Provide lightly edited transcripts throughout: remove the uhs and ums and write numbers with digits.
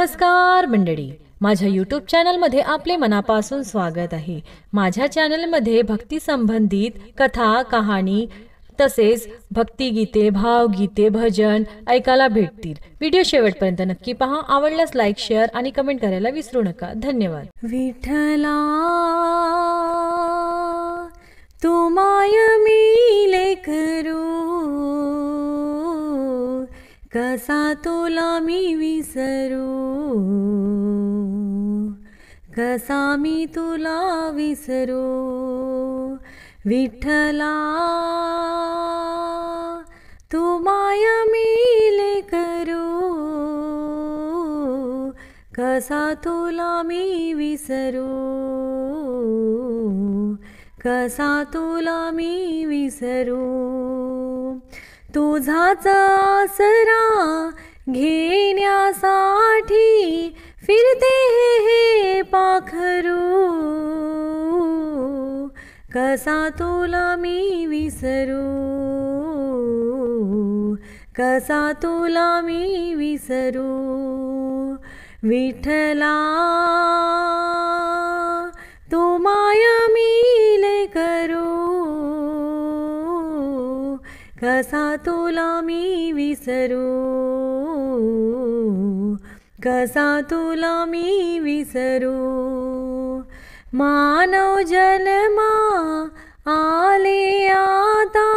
नमस्कार मंडळी, माझ्या यूट्यूब चॅनलमध्ये आपले मनापासून स्वागत आहे। माझ्या चॅनलमध्ये भक्ती संबंधित कथा, कहाणी तसेच भक्तिगीते, भावगीते, भजन ऐकायला भेटतील। व्हिडिओ शेवटपर्यंत नक्की पहा। आवडल्यास लाईक, शेअर आणि कमेंट करायला विसरू नका। धन्यवाद। विठ्ठला तू माय मी लेकरू, कसा तुला मी विसरू, कसा मी तुला विसरू। विठ्ठला तू माय मी लेकरू, कसा तुला मी विसरू, कसा तुला मी विसरू। तुझाच आसरा घेण्यासाठी फिरते हे पाखरू, कसा तुला मी विसरू, कसा तुला मी विसरू। विठ्ठला तू माय मी लेकरू, कसा तुला मी विसरू, कसा तुला मी विसरू। मानव जन्मा आले आता,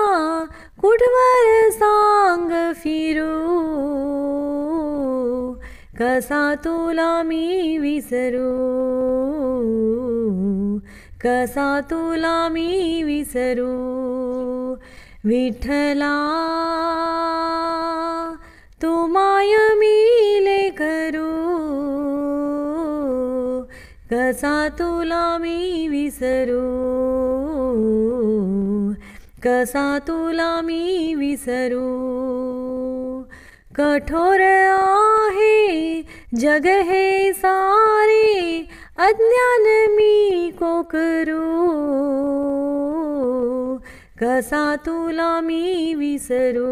कुठवर सांग फिरू, कसा तुला मी विसरू, कसा तुला मी विसरू। विठ्ठला तू माय मी लेकरू, कसा तुला मी विसरू, कसा तुला मी विसरू। कठोर आहे जग हे सारे, अज्ञान मी को करू, कसा तुला मी विसरू,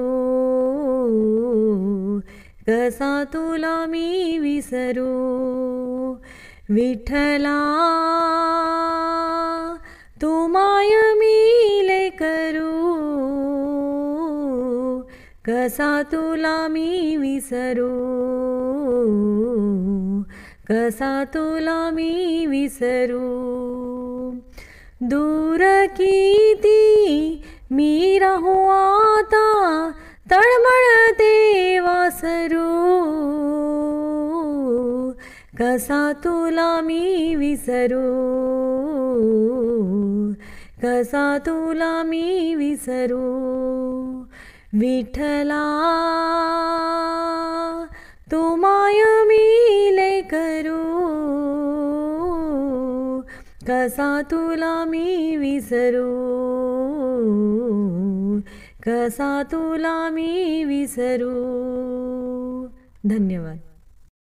कसा तुला मी विसरू। विठ्ठला तू माय मी लेकरू, कसा तुला मी विसरू, कसा तुला मी विसरू। दूर किती मी राहू आता, तळमळते वासरू, कसा तुला मी विसरू, कसा तुला मी विसरू। विठ्ठला तू माय मी लेकरू, कसा तुला मी विसरू, कसा तुला मी विसरू। धन्यवाद।